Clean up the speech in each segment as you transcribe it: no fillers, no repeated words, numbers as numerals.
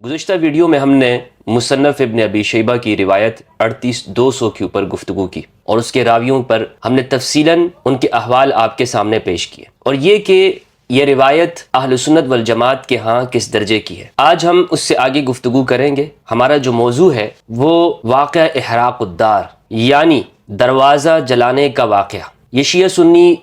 گزشتہ ویڈیو میں ہم نے مصنف ابن ابی شیبہ کی روایت 38,200 کے اوپر گفتگو کی اور اس کے راویوں پر ہم نے تفصیلاً ان کے احوال آپ کے سامنے پیش کیے، اور یہ کہ یہ روایت اہل سنت والجماعت کے ہاں کس درجے کی ہے۔ آج ہم اس سے آگے گفتگو کریں گے۔ ہمارا جو موضوع ہے وہ واقعہ احراق الدار، یعنی دروازہ جلانے کا واقعہ۔ یہ شیعہ سنی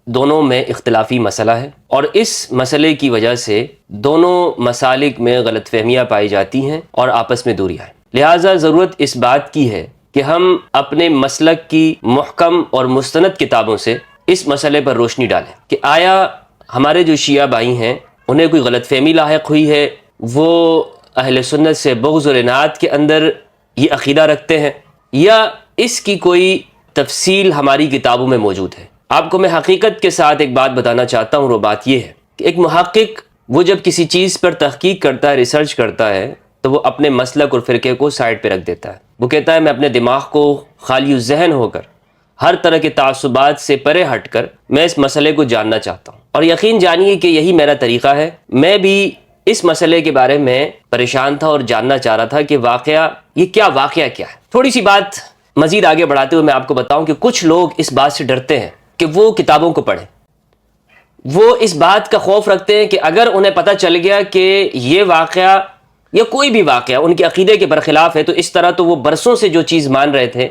دونوں میں اختلافی مسئلہ ہے، اور اس مسئلے کی وجہ سے دونوں مسالک میں غلط فہمیاں پائی جاتی ہیں اور آپس میں دوریاں ہیں۔ لہٰذا ضرورت اس بات کی ہے کہ ہم اپنے مسلک کی محکم اور مستند کتابوں سے اس مسئلے پر روشنی ڈالیں کہ آیا ہمارے جو شیعہ بھائی ہیں انہیں کوئی غلط فہمی لاحق ہوئی ہے، وہ اہل سنت سے بغض اور عناد کے اندر یہ عقیدہ رکھتے ہیں، یا اس کی کوئی تفصیل ہماری کتابوں میں موجود ہے۔ آپ کو میں حقیقت کے ساتھ ایک بات بتانا چاہتا ہوں، وہ بات یہ ہے کہ ایک محقق وہ جب کسی چیز پر تحقیق کرتا ہے، ریسرچ کرتا ہے، تو وہ اپنے مسلک اور فرقے کو سائڈ پہ رکھ دیتا ہے۔ وہ کہتا ہے میں اپنے دماغ کو خالی الذہن ہو کر، ہر طرح کے تعصبات سے پرے ہٹ کر میں اس مسئلے کو جاننا چاہتا ہوں، اور یقین جانیے کہ یہی میرا طریقہ ہے۔ میں بھی اس مسئلے کے بارے میں پریشان تھا اور جاننا چاہ رہا تھا کہ واقعہ کیا ہے۔ تھوڑی سی بات مزید آگے بڑھاتے ہوئے میں آپ کو بتاؤں کہ کچھ لوگ اس بات سے ڈرتے ہیں کہ وہ کتابوں کو پڑھیں۔ وہ اس بات کا خوف رکھتے ہیں کہ اگر انہیں پتہ چل گیا کہ یہ واقعہ یا کوئی بھی واقعہ ان کے عقیدے کے برخلاف ہے، تو اس طرح تو وہ برسوں سے جو چیز مان رہے تھے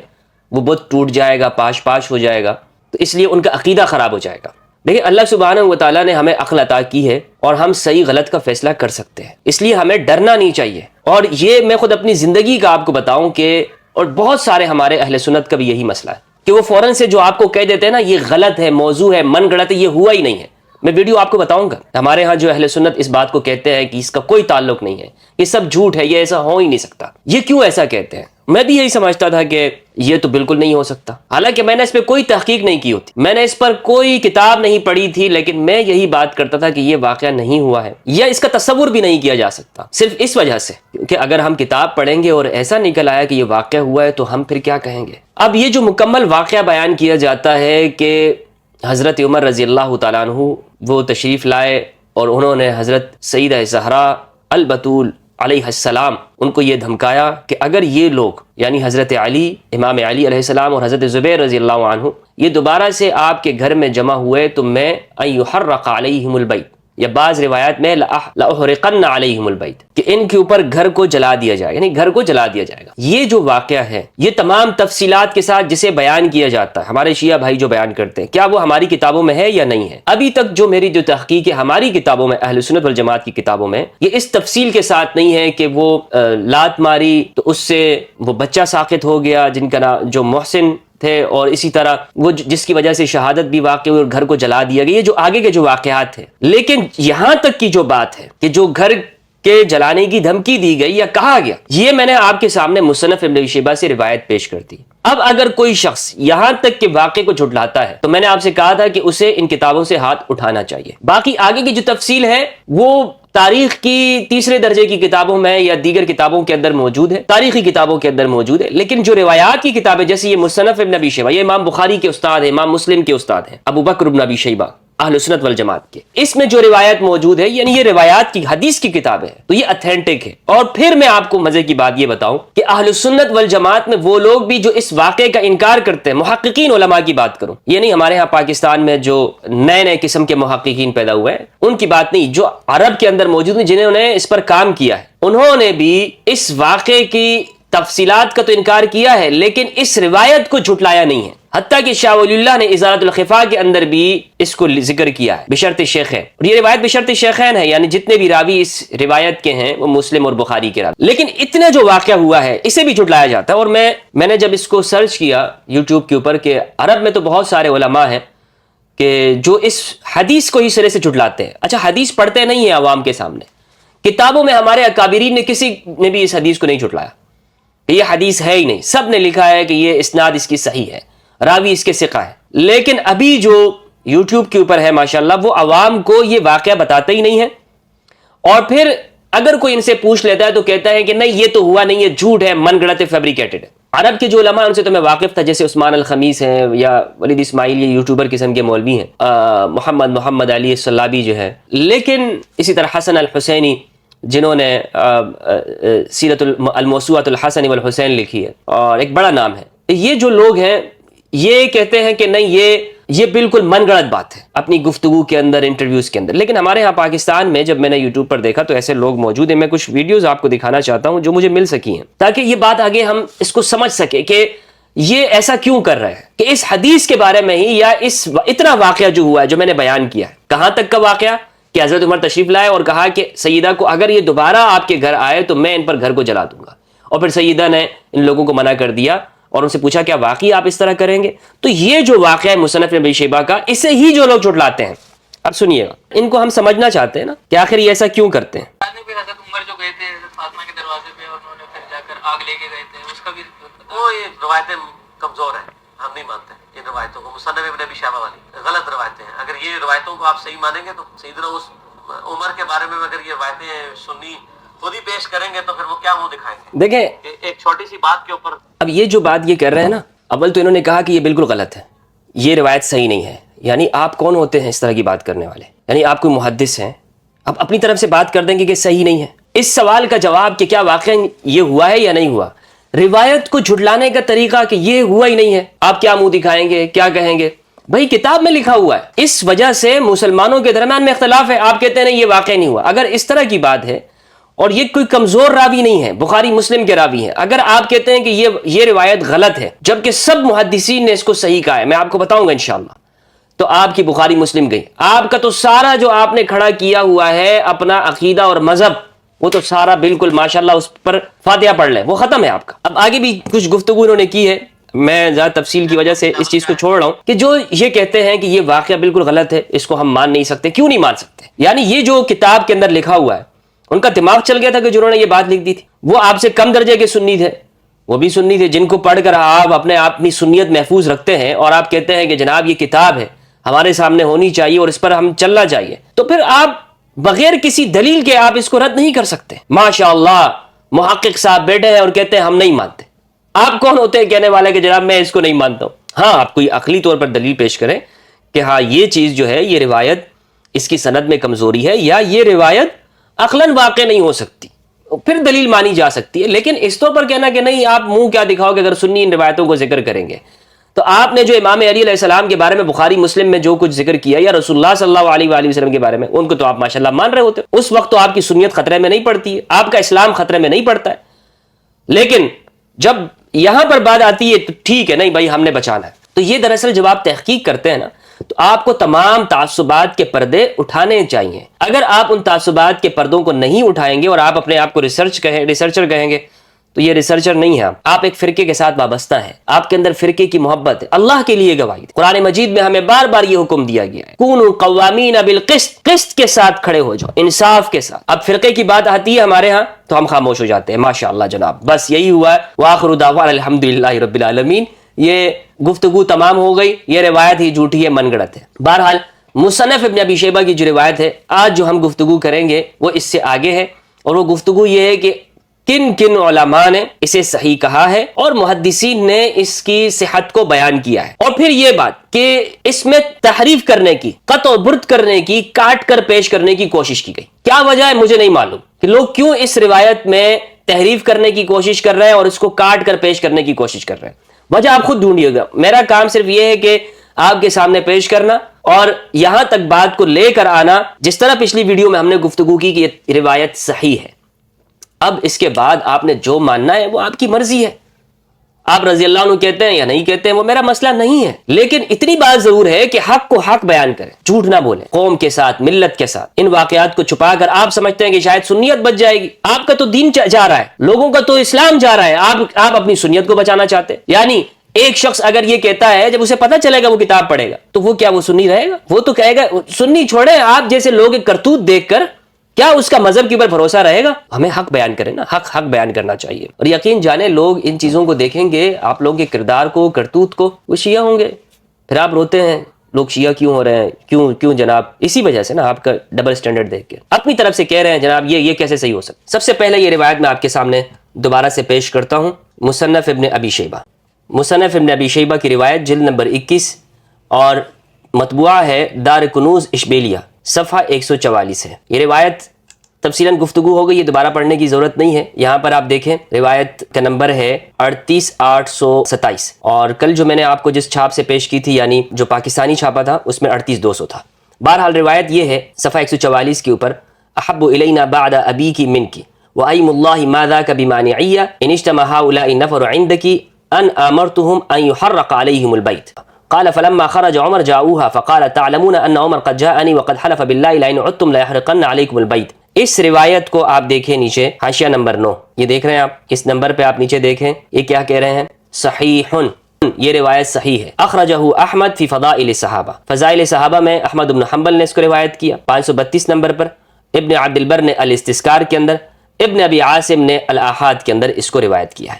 وہ بت ٹوٹ جائے گا، پاش پاش ہو جائے گا، تو اس لیے ان کا عقیدہ خراب ہو جائے گا۔ دیکھیں، اللہ سبحانہ و تعالیٰ نے ہمیں عقل عطا کی ہے اور ہم صحیح غلط کا فیصلہ کر سکتے ہیں، اس لیے ہمیں ڈرنا نہیں چاہیے۔ اور یہ میں خود اپنی زندگی کا آپ کو بتاؤں کہ اور بہت سارے ہمارے اہل سنت کا بھی یہی مسئلہ ہے کہ وہ فوراً سے جو آپ کو کہہ دیتے ہیں نا یہ غلط ہے، موضوع ہے، من گڑت ہے، یہ ہوا ہی نہیں ہے۔ میں ویڈیو آپ کو بتاؤں گا، ہمارے ہاں جو اہل سنت اس بات کو کہتے ہیں کہ اس کا کوئی تعلق نہیں ہے، یہ سب جھوٹ ہے، یہ ایسا ہو ہی نہیں سکتا۔ یہ کیوں ایسا کہتے ہیں؟ میں بھی یہی سمجھتا تھا کہ یہ تو بالکل نہیں ہو سکتا، حالانکہ میں نے اس پہ کوئی تحقیق نہیں کی ہوتی، میں نے اس پر کوئی کتاب نہیں پڑھی تھی، لیکن میں یہی بات کرتا تھا کہ یہ واقعہ نہیں ہوا ہے، یا اس کا تصور بھی نہیں کیا جا سکتا، صرف اس وجہ سے کہ اگر ہم کتاب پڑھیں گے اور ایسا نکل آیا کہ یہ واقعہ ہوا ہے تو ہم پھر کیا کہیں گے۔ اب یہ جو مکمل واقعہ بیان کیا جاتا ہے کہ حضرت عمر رضی اللہ تعالیٰ عنہ وہ تشریف لائے اور انہوں نے حضرت سیدہ زہرا البتول علیہ السلام ان کو یہ دھمکایا کہ اگر یہ لوگ یعنی حضرت علی، امام علی علیہ السلام اور حضرت زبیر رضی اللہ عنہ یہ دوبارہ سے آپ کے گھر میں جمع ہوئے تو میں ان یحرق علیہم البیت، یا بعض روایات میں لأحرقن علیہم البیت، کہ ان کے اوپر گھر کو جلا دیا جائے، یعنی گھر کو جلا دیا جائے گا۔ یہ جو واقعہ ہے یہ تمام تفصیلات کے ساتھ جسے بیان کیا جاتا ہے، ہمارے شیعہ بھائی جو بیان کرتے ہیں، کیا وہ ہماری کتابوں میں ہے یا نہیں ہے؟ ابھی تک جو میری جو تحقیق ہے ہماری کتابوں میں، اہل سنت والجماعت کی کتابوں میں، یہ اس تفصیل کے ساتھ نہیں ہے کہ وہ لات ماری تو اس سے وہ بچہ ساقط ہو گیا جن کا نام جو محسن تھے، اور اسی طرح وہ جس کی وجہ سے شہادت بھی واقع ہوئی اور گھر کو جلا دیا گیا، یہ جو آگے کے جو واقعات ہیں۔ لیکن یہاں تک کی جو بات ہے کہ جو گھر کے جلانے کی دھمکی دی گئی یا کہا گیا، یہ میں نے آپ کے سامنے مصنف ابن ابی شیبہ سے روایت پیش کر دی۔ اب اگر کوئی شخص یہاں تک کہ واقعے کو جھٹلاتا ہے تو میں نے آپ سے کہا تھا کہ اسے ان کتابوں سے ہاتھ اٹھانا چاہیے۔ باقی آگے کی جو تفصیل ہے وہ تاریخ کی تیسرے درجے کی کتابوں میں یا دیگر کتابوں کے اندر موجود ہے، تاریخی کتابوں کے اندر موجود ہے، لیکن جو روایات کی کتابیں جیسے یہ مصنف ابن ابی شیبہ، یہ امام بخاری کے استاد ہیں، امام مسلم کے استاد ہیں، ابو بکر ابن ابی شیبہ اہل سنت والجماعت کے، اس میں جو روایت موجود ہے یعنی یہ روایات کی حدیث کی کتابیں ہیں تو یہ اتھینٹک ہے۔ اور پھر میں آپ کو مزے کی بات یہ بتاؤں کہ اہل سنت والجماعت میں وہ لوگ بھی جو اس واقعے کا انکار کرتے ہیں، محققین علماء کی بات کروں، یہ نہیں ہمارے ہاں پاکستان میں جو نئے قسم کے محققین پیدا ہوئے ہیں ان کی بات نہیں، جو عرب کے اندر موجود ہیں جنہوں نے اس پر کام کیا ہے، انہوں نے بھی اس واقعے کی تفصیلات کا تو انکار کیا ہے لیکن اس روایت کو جھٹلایا نہیں ہے۔ حتیٰ کہ شاہ ولی اللہ نے ازالۃ الخفا کے اندر بھی اس کو ذکر کیا ہے بشرط شیخین، اور یہ روایت بشرط شیخین ہے، یعنی جتنے بھی راوی اس روایت کے ہیں وہ مسلم اور بخاری کے راوی، لیکن اتنا جو واقعہ ہوا ہے اسے بھی جھٹلایا جاتا ہے۔ اور میں نے جب اس کو سرچ کیا یوٹیوب کے اوپر کہ عرب میں تو بہت سارے علماء ہیں کہ جو اس حدیث کو ہی سرے سے جھٹلاتے ہیں۔ اچھا، حدیث پڑھتے نہیں ہیں عوام کے سامنے، کتابوں میں ہمارے اکابرین نے کسی نے بھی اس حدیث کو نہیں جھٹلایا، یہ حدیث ہے ہی نہیں، سب نے لکھا ہے کہ یہ اسناد اس کی صحیح ہے، راوی اس کے ثقہ ہے، لیکن ابھی جو یوٹیوب کے اوپر ہے ماشاءاللہ وہ عوام کو یہ واقعہ بتاتے ہی نہیں ہے، اور پھر اگر کوئی ان سے پوچھ لیتا ہے تو کہتا ہے کہ نہیں یہ تو ہوا نہیں، یہ جھوٹ ہے، من گڑت ہے، فیبریکیٹڈ ہے۔ عرب کے جو علماء ان سے تو میں واقف تھا، جیسے عثمان الخمیس ہیں یا ولید اسماعیل، یہ یوٹیوبر قسم کے مولوی ہیں، محمد علی الصلابی جو ہے، لیکن اسی طرح حسن الحسینی جنہوں نے سیرت الموسوعۃ الحسن والحسین لکھی ہے، اور ایک بڑا نام ہے. یہ جو لوگ ہیں یہ کہتے ہیں کہ نہیں، یہ بالکل من گڑت بات ہے اپنی گفتگو کے اندر، انٹرویوز کے اندر. لیکن ہمارے ہاں پاکستان میں جب میں نے یوٹیوب پر دیکھا تو ایسے لوگ موجود ہیں. میں کچھ ویڈیوز آپ کو دکھانا چاہتا ہوں جو مجھے مل سکی ہیں، تاکہ یہ بات آگے ہم اس کو سمجھ سکیں کہ یہ ایسا کیوں کر رہے ہیں، کہ اس حدیث کے بارے میں ہی، یا اس اتنا واقعہ جو ہوا ہے جو میں نے بیان کیا ہے. کہاں تک کا واقعہ کہ حضرت عمر تشریف لائے اور کہا کہ سیدہ کو اگر یہ دوبارہ آپ کے گھر آئے تو میں ان پر گھر کو جلا دوں گا. اور پھر سیدہ نے ان لوگوں کو منع کر دیا اور ان سے پوچھا کیا واقعی آپ اس طرح کریں گے؟ تو یہ جو واقعہ ہے مصنف ابی شیبہ کا، اسے ہی جو لوگ جھٹلاتے ہیں. اب سنیے گا، ان کو ہم سمجھنا چاہتے ہیں نا کہ آخر یہ ایسا کیوں کرتے ہیں. حضرت عمر جو گئے تھے حضرت فاطمہ کے دروازے پہ اور انہوں نے پھر جا کر آگ لے کے گئے تھے، اس کا بھی وہ یہ روایتیں کمزور ہیں، ہم نہیں مانتے ان روایتوں کو. مصنف ابن ابی شیبہ والی غلط روایتیں ہیں. اگر یہ روایتوں کو آپ صحیح مانیں گے تو سیدنا اس عمر کے بارے میں اگر یہ روایتیں سنی خود ہی پیش کریں گے تو پھر وہ کیا منہ دکھائیں گے؟ دیکھیں ایک چھوٹی سی بات کے اوپر. اب یہ جو بات یہ کر رہے ہیں نا، اول تو انہوں نے کہا کہ یہ بالکل غلط ہے، یہ روایت صحیح نہیں ہے. یعنی آپ کون ہوتے ہیں اس طرح کی بات کرنے والے؟ یعنی آپ کوئی محدث ہیں، آپ اپنی طرف سے بات کر دیں گے کہ صحیح نہیں ہے. اس سوال کا جواب کہ کیا واقعا یہ ہوا ہے یا نہیں ہوا، روایت کو جھٹلانے کا طریقہ کہ یہ ہوا ہی نہیں ہے، آپ کیا منہ دکھائیں گے، کیا کہیں گے؟ بھائی کتاب میں لکھا ہوا ہے. اس وجہ سے مسلمانوں کے درمیان میں اختلاف ہے. آپ کہتے ہیں نہیں یہ واقعہ نہیں ہوا. اگر اس طرح کی بات ہے اور یہ کوئی کمزور راوی نہیں ہے، بخاری مسلم کے راوی ہیں، اگر آپ کہتے ہیں کہ یہ روایت غلط ہے جبکہ سب محدثین نے اس کو صحیح کہا ہے، میں آپ کو بتاؤں گا انشاءاللہ، تو آپ کی بخاری مسلم گئی. آپ کا تو سارا جو آپ نے کھڑا کیا ہوا ہے اپنا عقیدہ اور مذہب، وہ تو سارا بالکل ماشاءاللہ اس پر فاتحہ پڑھ لیں، وہ ختم ہے آپ کا. اب آگے بھی کچھ گفتگو انہوں نے کی ہے، میں زیادہ تفصیل کی وجہ سے اس چیز کو چھوڑ رہا ہوں کہ جو یہ کہتے ہیں کہ یہ واقعہ بالکل غلط ہے، اس کو ہم مان نہیں سکتے. کیوں نہیں مان سکتے؟ یعنی یہ جو کتاب کے اندر لکھا ہوا ہے، ان کا دماغ چل گیا تھا کہ جنہوں نے یہ بات لکھ دی تھی وہ آپ سے کم درجے کے سنی تھے، وہ بھی سنی تھے جن کو پڑھ کر آپ اپنی سنیت محفوظ رکھتے ہیں، اور آپ کہتے ہیں کہ جناب یہ کتاب ہے ہمارے سامنے ہونی چاہیے اور اس پر ہم چلنا چاہیے. تو پھر آپ بغیر کسی دلیل کے آپ اس کو رد نہیں کر سکتے. ماشاءاللہ محقق صاحب بیٹھے ہیں اور کہتے ہیں ہم نہیں مانتے. آپ کون ہوتے ہیں کہنے والے کہ جناب میں اس کو نہیں مانتا ہوں؟ ہاں آپ کوئی عقلی طور پر دلیل پیش کریں کہ ہاں یہ چیز جو ہے، یہ روایت اس کی سند میں کمزوری ہے، یا یہ روایت عقلاً واقع نہیں ہو سکتی، پھر دلیل مانی جا سکتی ہے. لیکن اس طور پر کہنا کہ نہیں آپ منہ کیا دکھاؤ کہ اگر سنی ان روایتوں کو ذکر کریں گے. تو آپ نے جو امام علی علیہ السلام کے بارے میں بخاری مسلم میں جو کچھ ذکر کیا، یا رسول اللہ صلی اللہ علیہ وآلہ وسلم کے بارے میں، ان کو تو آپ ماشاءاللہ مان رہے ہوتے. اس وقت تو آپ کی سنیت خطرے میں نہیں پڑتی ہے، آپ کا اسلام خطرے میں نہیں پڑتا ہے. لیکن جب یہاں پر بات آتی ہے تو ٹھیک ہے، نہیں بھائی ہم نے بچانا ہے. تو یہ دراصل جب آپ تحقیق کرتے ہیں نا، تو آپ کو تمام تعصبات کے پردے اٹھانے چاہیے. اگر آپ ان تعصبات کے پردوں کو نہیں اٹھائیں گے اور آپ اپنے آپ کو ریسرچر کہیں گے، تو یہ ریسرچر نہیں ہے. آپ ایک فرقے کے ساتھ وابستہ ہیں، آپ کے اندر فرقے کی محبت ہے. اللہ کے لیے گواہی، قرآن مجید میں ہمیں بار بار یہ حکم دیا گیا ہے، کونوا قوامین بالقسط، قسط کے ساتھ کھڑے ہو جاؤ، انصاف کے ساتھ. اب فرقے کی بات آتی ہے ہمارے ہاں تو ہم خاموش ہو جاتے ہیں. ماشاءاللہ جناب، بس یہی ہوا ہے. وآخر دعوانا الحمدللہ رب العالمین. یہ گفتگو تمام ہو گئی. یہ روایت ہی جھوٹی ہے، من گڑت ہے. بہرحال مصنف ابن ابی شیبہ کی جو روایت ہے، آج جو ہم گفتگو کریں گے وہ اس سے آگے ہے. اور وہ گفتگو یہ ہے کہ کن کن علماء نے اسے صحیح کہا ہے اور محدثین نے اس کی صحت کو بیان کیا ہے. اور پھر یہ بات کہ اس میں تحریف کرنے کی، قطع و برد کرنے کی، کاٹ کر پیش کرنے کی کوشش کی گئی. کیا وجہ ہے مجھے نہیں معلوم کہ لوگ کیوں اس روایت میں تحریف کرنے کی کوشش کر رہے ہیں اور اس کو کاٹ کر پیش کرنے کی کوشش کر رہے ہیں. وجہ آپ خود ڈھونڈیے گا. میرا کام صرف یہ ہے کہ آپ کے سامنے پیش کرنا اور یہاں تک بات کو لے کر آنا جس طرح پچھلی ویڈیو میں ہم نے گفتگو کی کہ یہ روایت صحیح ہے. اب اس کے بعد آپ نے جو ماننا ہے وہ آپ کی مرضی ہے. آپ رضی اللہ عنہ کہتے ہیں یا نہیں کہتے ہیں وہ میرا مسئلہ نہیں ہے. لیکن اتنی بات ضرور ہے کہ حق کو حق بیان کریں، جھوٹ نہ بولیں. قوم کے ساتھ، ملت کے ساتھ ان واقعات کو چھپا کر آپ سمجھتے ہیں کہ شاید سنیت بچ جائے گی. آپ کا تو دین جا رہا ہے، لوگوں کا تو اسلام جا رہا ہے، آپ اپنی سنیت کو بچانا چاہتے ہیں. یعنی ایک شخص اگر یہ کہتا ہے، جب اسے پتہ چلے گا وہ کتاب پڑھے گا تو وہ کیا وہ سنی رہے گا؟ وہ تو کہے گا سنی چھوڑے. آپ جیسے لوگ کرتوت دیکھ کر کیا اس کا مذہب کے اوپر بھروسہ رہے گا؟ ہمیں حق بیان کریں نا، حق بیان کرنا چاہیے. اور یقین جانے لوگ ان چیزوں کو دیکھیں گے، آپ لوگوں کے کردار کو، کرتوت کو، وہ شیعہ ہوں گے. پھر آپ روتے ہیں لوگ شیعہ کیوں ہو رہے ہیں، کیوں جناب؟ اسی وجہ سے نا، آپ کا ڈبل سٹینڈرڈ دیکھ کے اپنی طرف سے کہہ رہے ہیں جناب یہ کیسے صحیح ہو سکتا. سب سے پہلے یہ روایت میں آپ کے سامنے دوبارہ سے پیش کرتا ہوں. مصنف ابن ابی شیبہ کی روایت، جلد نمبر 21 اور مطبوعہ ہے دار کنوز اشبیلیہ، صفحہ 144 ہے. یہ روایت تفصیلاً گفتگو ہو گئی، یہ دوبارہ پڑھنے کی ضرورت نہیں ہے۔ یہاں پر آپ دیکھیں روایت کا نمبر ہے 38827، اور کل جو میں نے آپ کو جس چھاپ سے پیش کی تھی، یعنی جو پاکستانی چھاپا تھا، اس میں 38200 تھا۔ بہرحال روایت یہ ہے صفحہ 144 کے اوپر، احب الینا بعد ابیک منک وایم اللہ ما ذاک بمانعی ان اجتمع هؤلاء النفر عندك ان امرتهم ان يحرق عليهم البيت قال فلما خرج عمر جاءوها فقال تعلمون ان عمر قد جاءني وقد حلف بالله لئن عدتم ليحرقن عليكم البيت۔ اس روایت کو آپ دیکھیں نیچے حاشیہ نمبر 9، یہ دیکھ رہے ہیں آپ، اس نمبر پہ آپ نیچے دیکھیں، یہ کیا کہہ رہے ہیں؟ صحیح، یہ روایت صحیح ہے۔ اخرجہ احمد فی فضائل الصحابہ، فضائل صحابہ میں احمد بن حنبل نے اس کو روایت کیا 532 نمبر پر، ابن عبد البر نے الاستذکار کے اندر، ابن ابی عاصم نے الاحاد کے اندر اس کو روایت کیا ہے۔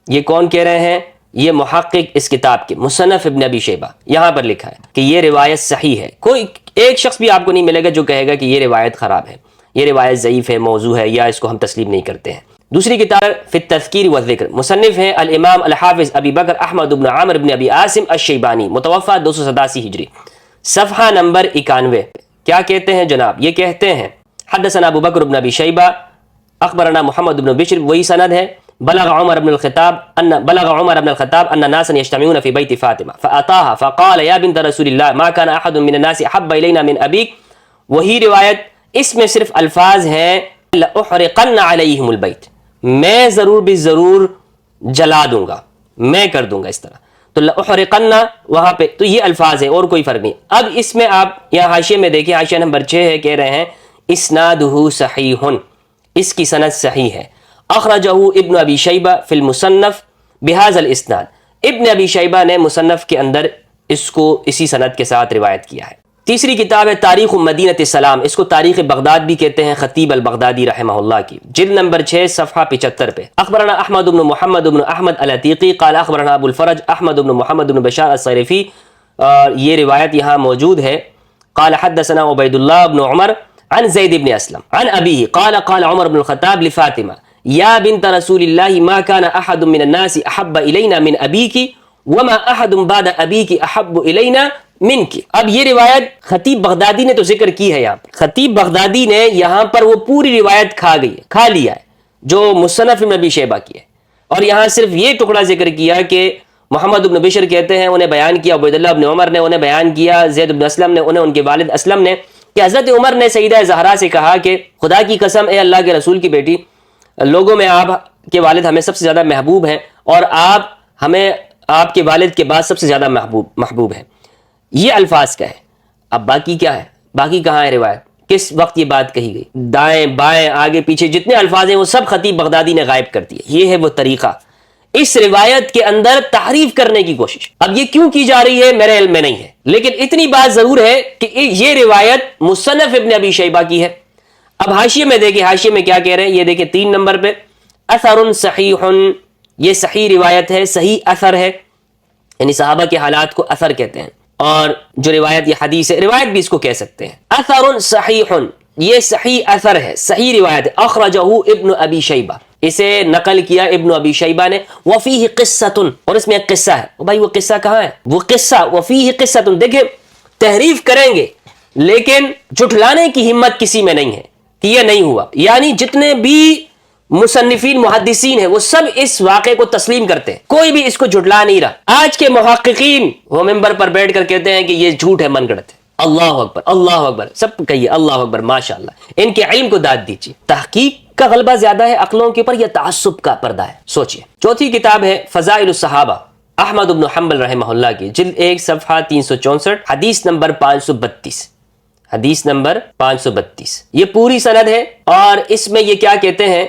یہ کون کہہ رہے ہیں؟ یہ محقق اس کتاب کے مصنف ابن ابی شیبہ، یہاں پر لکھا ہے کہ یہ روایت صحیح ہے۔ کوئی ایک شخص بھی آپ کو نہیں ملے گا جو کہے گا کہ یہ روایت خراب ہے، یہ روایت ضعیف ہے، موضوع ہے، یا اس کو ہم تسلیم نہیں کرتے ہیں۔ دوسری کتاب فی التذکیر والذکر، مصنف ہیں الامام الحافظ ابی بکر احمد بن عامر بن ابی عاصم الشیبانی، متوفی 287 ہجری، صفحہ نمبر 91۔ کیا کہتے ہیں جناب؟ یہ کہتے ہیں حدثنا ابو بکر بن ابی شیبہ اخبرنا محمد بن بشر، وہی سند ہے، بلغ عمر بن الخطاب ان ناسا يجتمعون في بيت فاطمه فاتاها فقال يا بنت رسول الله ما كان احد من الناس احب الينا من ابيك، وہی روایت، اس میں صرف الفاظ ہیں لأحرقن عليهم البيت، میں ضرور بھی ضرور جلا دوں گا، میں کر دوں گا اس طرح، تو لأحرقن وہاں پہ تو یہ الفاظ ہیں اور کوئی فرق نہیں۔ اب اس میں آپ یہاں حاشیے میں دیکھیں، حاشیہ نمبر 6 ہے، کہہ رہے ہیں اسنادہ صحیح، اس کی سند صحیح ہے۔ اخرجہ ابن ابی شیبہ فی المصنف بہذا الاسناد، ابن ابی شیبہ نے مصنف کے اندر اس کو اسی سند کے ساتھ روایت کیا ہے۔ تیسری کتاب ہے تاریخ مدینہ السلام، اس کو تاریخ بغداد بھی کہتے ہیں، خطیب البغدادی رحمہ اللہ کی، جلد نمبر 6 صفحہ 75 پہ۔ اخبرنا احمد بن محمد بن احمد العتیقی قال اخبرنا ابو الفرج احمد بن محمد بن بشار الصیرفی، اور یہ روایت یہاں موجود ہے۔ قال حدثنا عبید اللہ بن عمر عن زید بن اسلم عن ابیہ قال قال عمر بن الخطاب لفاطمہ یا بنت رسول اللہ ما كان احد من الناس احب الینا من ابیک وما احد بعد ابیک احب الینا منک۔ اب یہ روایت خطیب بغدادی نے تو ذکر کی ہے، یہاں خطیب بغدادی نے یہاں پر وہ پوری روایت کھا لیا ہے جو مصنف ابن ابی شیبہ کی ہے، اور یہاں صرف یہ ٹکڑا ذکر کیا کہ محمد بن بشر کہتے ہیں، انہیں بیان کیا عبید اللہ بن عمر نے، انہیں بیان کیا زید بن اسلم نے، انہیں ان کے والد اسلم نے، کہ حضرت عمر نے سیدہ زہرا سے کہا کہ خدا کی قسم اے اللہ کے رسول کی بیٹی، لوگوں میں آپ کے والد ہمیں سب سے زیادہ محبوب ہیں، اور آپ ہمیں آپ کے والد کے بعد سب سے زیادہ محبوب ہیں۔ یہ الفاظ کا ہے۔ اب باقی کیا ہے؟ باقی کہاں ہے روایت؟ کس وقت یہ بات کہی گئی؟ دائیں بائیں آگے پیچھے جتنے الفاظ ہیں وہ سب خطیب بغدادی نے غائب کر دیے۔ یہ ہے وہ طریقہ، اس روایت کے اندر تحریف کرنے کی کوشش۔ اب یہ کیوں کی جا رہی ہے میرے علم میں نہیں ہے، لیکن اتنی بات ضرور ہے کہ یہ روایت مصنف ابن ابی شیبہ کی ہے۔ اب حاشیے میں دیکھیں، حاشیے میں کیا کہہ رہے ہیں، یہ دیکھیں 3 نمبر پہ، اثر صحیح، یہ صحیح روایت ہے، صحیح اثر ہے، یعنی صحابہ کے حالات کو اثر کہتے ہیں، اور جو روایت یہ حدیث ہے، روایت بھی اس کو کہہ سکتے ہیں۔ اثر صحیح، یہ صحیح اثر ہے، صحیح روایت ہے۔ اخرجہ ابن ابی شیبہ، اسے نقل کیا ابن ابی شیبہ نے، وفیہ قصۃ، اور اس میں ایک قصہ ہے۔ بھائی وہ قصہ کہاں ہے؟ وہ قصہ وفیہ قصۃ، دیکھیں تحریف کریں گے لیکن جھٹلانے کی ہمت کسی میں نہیں ہے کہ یہ نہیں ہوا، یعنی جتنے بھی مصنفین محدثین ہیں وہ سب اس واقعے کو تسلیم کرتے ہیں، کوئی بھی اس کو جھٹلا نہیں رہا۔ آج کے محققین وہ ممبر پر بیٹھ کر کہتے ہیں کہ یہ جھوٹ ہے، من گڑت ہے۔ اللہ اکبر، اللہ اکبر، سب کہیے اللہ اکبر، ماشاءاللہ، ان کے علم کو داد دیجیے۔ تحقیق کا غلبہ زیادہ ہے عقلوں کے اوپر یا تعصب کا پردہ ہے؟ سوچئے۔ چوتھی کتاب ہے فضائل الصحابہ، احمد بن حنبل رحمہ اللہ کی، جلد 1 صفحہ 364، حدیث نمبر 532، حدیث نمبر 532، یہ پوری سند ہے، اور اس میں یہ کیا کہتے ہیں،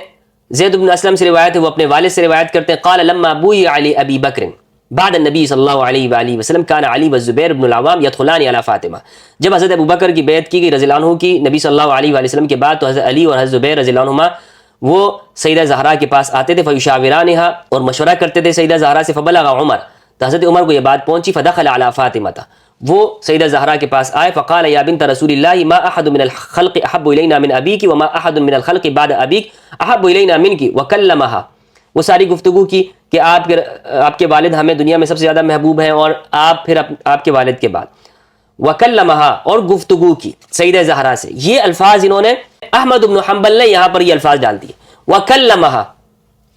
زید بن اسلم سے روایت ہے، وہ اپنے والد سے روایت کرتے ہیں، قال لما بوئی علی ابی بکر بعد النبی صلی اللہ علیہ وآلہ وسلم کان علی والزبیر بن العوام یدخلان علی فاطمہ، جب حضرت ابو بکر کی بیعت کی گئی رضی اللہ عنہ کی نبی صلی اللہ علیہ وآلہ وسلم کے بعد، تو حضرت علی اور حضرت زبیر رضی اللہ عنہما وہ سیدہ زہرا کے پاس آتے تھے، فیشاورانہا، اور مشورہ کرتے تھے سیدہ زہرا سے، فبلغ عمر، تو حضرت عمر کو یہ بات پہنچی، فدخل علی فاطمہ، وہ سیدہ زہرا کے پاس آئے، فقال یا بنت رسول اللہ ما احد من الخلق احب الینا من ابیک وما احد من الخلق بعد ابیک احب الینا منک، وکلمہا، وہ ساری گفتگو کی کہ آپ کے والد ہمیں دنیا میں سب سے زیادہ محبوب ہیں، اور آپ پھر آپ کے والد کے بعد، وکلمہا، اور گفتگو کی سیدہ زہرا سے۔ یہ الفاظ انہوں نے احمد بن حنبل نے یہاں پر یہ الفاظ ڈال دیے وکلمہا،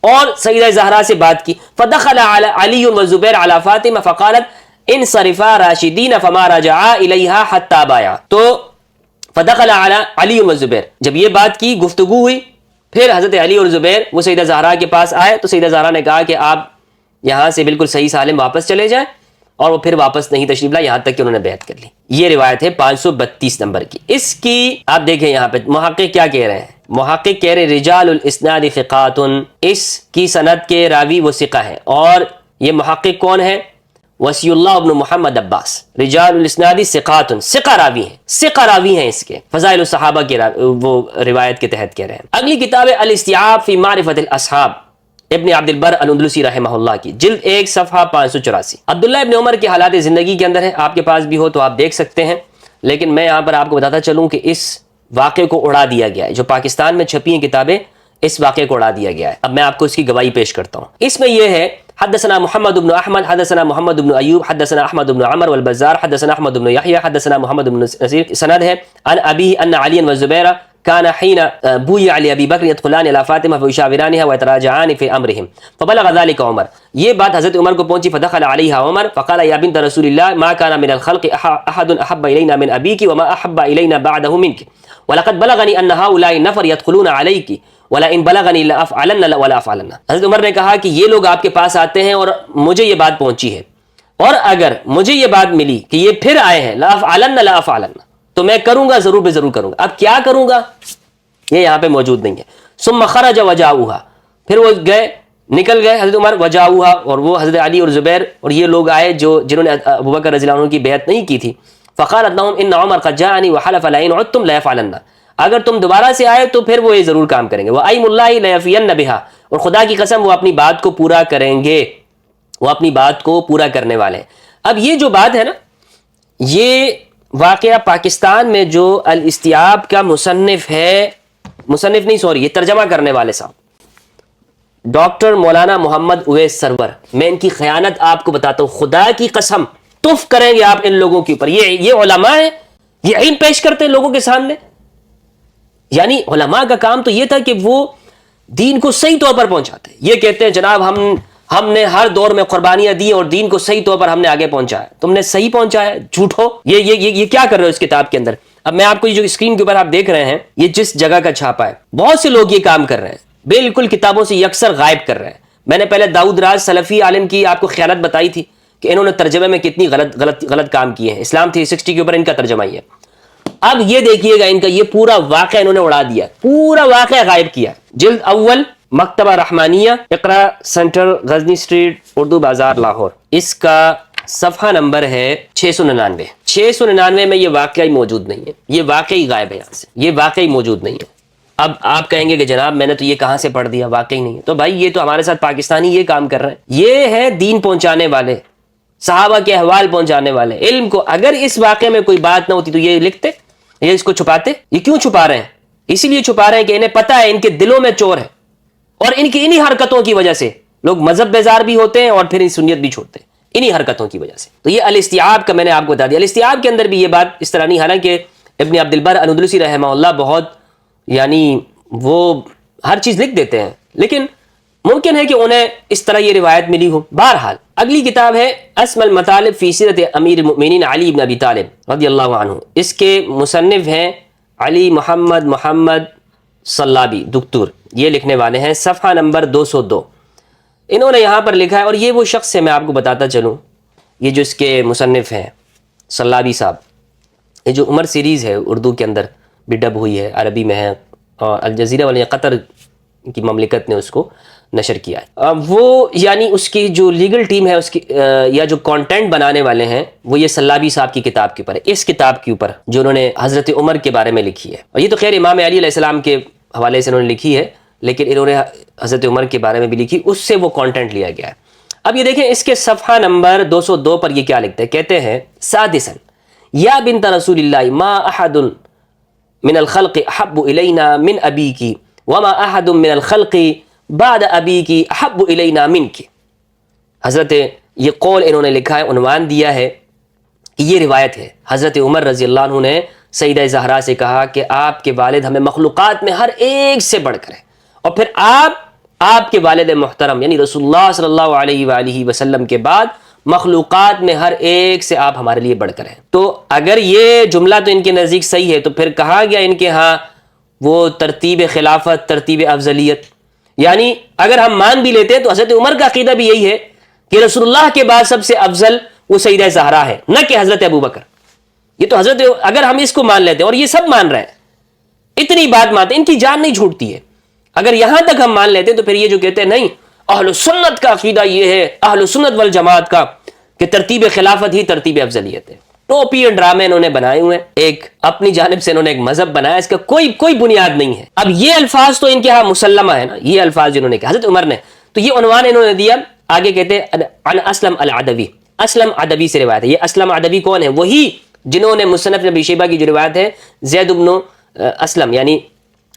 اور سیدہ زہرا سے بات کی. فدخل علی والزبیر علی فاطمہ فقالت انصرفا راشدین فما رجعا الیہا حتی بایا. تو فدخل علی والزبیر، جب یہ بات کی، گفتگو ہوئی، پھر حضرت علی اور زبیر وہ سیدہ زہرا کے پاس آئے تو سیدہ زہرا نے کہا کہ آپ یہاں سے بالکل صحیح سالم واپس چلے جائیں، اور وہ پھر واپس نہیں تشریف لائے یہاں تک کہ انہوں نے بیعت کر لی. یہ روایت ہے 532 نمبر کی. اس کی آپ دیکھیں یہاں پہ محقق کیا کہہ رہے ہیں. محقق کہہ رہے رجال الاسناد ثقات، اس کی سند کے راوی وہ ثقہ ہیں. اور یہ محقق کون ہے؟ وسی اللہ ابن محمد عباس. رجال الاسناد ثقات، ثقہ راوی ہیں، ثقہ راوی ہیں اس کے. فضائل الصحابہ کے وہ روایت کے تحت کہہ رہے ہیں. اگلی کتاب ہے الاستیعاب فی معرفت الاصحاب، ابن عبد البر الاندلسی رحمہ اللہ کی، جلد 1 صفحہ 584. عبداللہ ابن عمر کے حالات زندگی کے اندر ہے، آپ کے پاس بھی ہو تو آپ دیکھ سکتے ہیں. لیکن میں یہاں پر آپ کو بتاتا چلوں کہ اس واقعے کو اڑا دیا گیا ہے. جو پاکستان میں چھپی ہیں کتابیں، اس واقعے کو اڑا دیا گیا ہے. اب میں آپ کو اس کی گواہی پیش کرتا ہوں. اس میں یہ ہے حدثنا محمد بن احمد حدثنا محمد بن ایوب حدثنا احمد بن عمر والبزار حدثنا احمد بن یحیی حدثنا محمد بن نصیر. سند ہے عن ابی ان علی والزبیر كان حين بويع لأبي بكر يدخلان إلى فاطمة فيشاورانها ويتراجعان في أمرهم فبلغ ذلك عمر. یہ بات حضرت عمر کو پہنچی. فدخل عليها عمر فقال يا بنت رسول الله ما كان من الخلق أحد أحب إلينا من أبيك وما أحب إلينا بعده منك ولقد بلغني أن هؤلاء النفر يدخلون عليك ولئن بلغني لأفعلن ولا أفعلن. حضرت عمر نے کہا کہ یہ لوگ آپ کے پاس آتے ہیں اور مجھے یہ بات پہنچی ہے، اور اگر مجھے یہ بات ملی کہ یہ پھر آئے ہیں لأفعلن لا أفعلن، تو میں کروں گا، ضرور بے ضرور کروں گا. اب کیا کروں گا یہ یہاں پہ موجود نہیں ہے. ثم خرج وجاؤها، پھر وہ گئے، نکل گئے حضرت عمر. وجاؤها، اور وہ حضرت علی اور زبیر اور یہ لوگ آئے جنہوں نے ابوبکر رضی اللہ عنہ کی بیعت نہیں کی تھی. فقالت لهم ان عمر قد جاءني وحلف لئن عدتم ليفعلن، اگر تم دوبارہ سے آئے تو پھر وہ یہ ضرور کام کریں گے. وأيم الله ليفين بها، اور خدا کی قسم وہ اپنی بات کو پورا کریں گے، وہ اپنی بات کو پورا کرنے والے ہیں. اب یہ جو بات ہے نا، یہ واقعہ پاکستان میں جو الاستیعاب کا مصنف ہے، مصنف نہیں سوری، یہ ترجمہ کرنے والے صاحب ڈاکٹر مولانا محمد اویس سرور، میں ان کی خیانت آپ کو بتاتا ہوں، خدا کی قسم تف کریں گے آپ ان لوگوں کے اوپر. یہ علماء ہیں، یہ علم پیش کرتے ہیں لوگوں کے سامنے. یعنی علماء کا کام تو یہ تھا کہ وہ دین کو صحیح طور پر پہنچاتے. یہ کہتے ہیں جناب ہم نے ہر دور میں قربانیاں دی اور دین کو صحیح طور پر ہم نے آگے پہنچایا. تم نے صحیح پہنچایا؟ جھوٹ ہو. یہ کیا کر رہے ہو اس کتاب کے اندر؟ اب میں آپ کو یہ جو اسکرین کے اوپر آپ دیکھ رہے ہیں، یہ جس جگہ کا چھاپا ہے، بہت سے لوگ یہ کام کر رہے ہیں، بالکل کتابوں سے یکسر غائب کر رہے ہیں. میں نے پہلے داؤد راز سلفی عالم کی آپ کو خیانت بتائی تھی کہ انہوں نے ترجمے میں کتنی غلط کام کیے ہیں. اسلام 360 کے اوپر ان کا ترجمہ ہی ہے. اب یہ دیکھیے گا ان کا یہ پورا واقعہ انہوں نے اڑا دیا، پورا واقعہ غائب کیا. جلد اول مکتبہ رحمانیہ، اقرا سینٹر، غزنی اسٹریٹ، اردو بازار، لاہور. اس کا صفحہ نمبر ہے 699. 699 میں یہ واقعی موجود نہیں ہے، یہ واقعی غائب ہے یہاں سے، یہ واقعی موجود نہیں ہے. اب آپ کہیں گے کہ جناب میں نے تو یہ کہاں سے پڑھ دیا، واقعی نہیں ہے. تو بھائی یہ تو ہمارے ساتھ پاکستانی یہ کام کر رہے ہیں. یہ ہے دین پہنچانے والے، صحابہ کے احوال پہنچانے والے. علم کو اگر اس واقعے میں کوئی بات نہ ہوتی تو یہ لکھتے، یہ اس کو چھپاتے. یہ کیوں چھپا رہے ہیں؟ اسی لیے چھپا رہے ہیں کہ انہیں پتہ ہے ان کے دلوں میں چور ہے، اور ان کی انہی حرکتوں کی وجہ سے لوگ مذہب بیزار بھی ہوتے ہیں اور پھر سنیت بھی چھوڑتے ہیں، انہی حرکتوں کی وجہ سے. تو یہ الاستیعاب کا میں نے آپ کو بتا دیا. الاستیعاب کے اندر بھی یہ بات اس طرح نہیں، حالانکہ ابن عبد البر الاندلسی رحمہ اللہ بہت یعنی وہ ہر چیز لکھ دیتے ہیں، لیکن ممکن ہے کہ انہیں اس طرح یہ روایت ملی ہو. بہرحال اگلی کتاب ہے اسم المطالب فی سیرت امیر المؤمنین علی بن ابی طالب رضی اللہ عنہ. اس کے مصنف ہیں علی محمد صلابی دکتور، یہ لکھنے والے ہیں. صفحہ نمبر 202 انہوں نے یہاں پر لکھا ہے، اور یہ وہ شخص ہے، میں آپ کو بتاتا چلوں، یہ جو اس کے مصنف ہیں صلابی صاحب. یہ جو عمر سیریز ہے اردو کے اندر بھی ڈب ہوئی ہے، عربی میں ہے، اور الجزیرہ والے قطر کی مملکت نے اس کو نشر کیا ہے. وہ یعنی اس کی جو لیگل ٹیم ہے اس کی یا جو کانٹینٹ بنانے والے ہیں وہ یہ صلابی صاحب کی کتاب کے اوپر ہے، اس کتاب کے اوپر جو انہوں نے حضرت عمر کے بارے میں لکھی ہے. اور یہ تو خیر امام علی علیہ السلام کے حوالے سے انہوں نے لکھی ہے، لیکن انہوں نے حضرت عمر کے بارے میں بھی لکھی، اس سے وہ کانٹینٹ لیا گیا ہے. اب یہ دیکھیں اس کے صفحہ نمبر 202 پر یہ کیا لکھتے ہیں. کہتے ہیں سادسا یا بنت رسول اللہ ما احد من الخلق احب الینا من ابیکی وما احد من الخلق بعد ابیکی احب الینا منکی. حضرت یہ قول انہوں نے لکھا ہے، عنوان دیا ہے کہ یہ روایت ہے حضرت عمر رضی اللہ عنہ نے سیدہ زہرا سے کہا کہ آپ کے والد ہمیں مخلوقات میں ہر ایک سے بڑھ کر ہیں، اور پھر آپ کے والد محترم یعنی رسول اللہ صلی اللہ علیہ وآلہ وسلم کے بعد مخلوقات میں ہر ایک سے آپ ہمارے لیے بڑھ کر ہیں۔ تو اگر یہ جملہ تو ان کے نزدیک صحیح ہے، تو پھر کہا گیا ان کے ہاں وہ ترتیب خلافت، ترتیب افضلیت؟ یعنی اگر ہم مان بھی لیتے ہیں تو حضرت عمر کا عقیدہ بھی یہی ہے کہ رسول اللہ کے بعد سب سے افضل وہ سیدہ زہرا ہے، نہ کہ حضرت ابوبکر۔ یہ تو حضرت، اگر ہم اس کو مان لیتے ہیں، اور یہ سب مان رہے ہیں، اتنی بات مانتے ہیں، ان کی جان نہیں چھوٹتی ہے، اگر یہاں تک ہم مان لیتے ہیں تو پھر یہ جو کہتے ہیں نہیں، اہل سنت کا عقیدہ یہ ہے، اہل سنت والجماعت کا، کہ ترتیب خلافت ہی ترتیب افضلیت ہے۔ ٹوپی اور ڈرامے انہوں نے بنائے ہوئے ہیں، ایک اپنی جانب سے انہوں نے ایک مذہب بنایا، اس کا کوئی بنیاد نہیں ہے۔ اب یہ الفاظ تو ان کے ہاں مسلمہ ہے نا، یہ الفاظ جنہوں نے کہا حضرت عمر نے، تو یہ عنوان انہوں نے دیا، آگے کہتے ہیں عن اسلم العدوی، اسلم عدوی سے روایت ہے۔ یہ اسلم عدوی کون ہے؟ وہی جنہوں نے مصنف ابی شیبہ کی جو روایت ہے زید بن اسلم، یعنی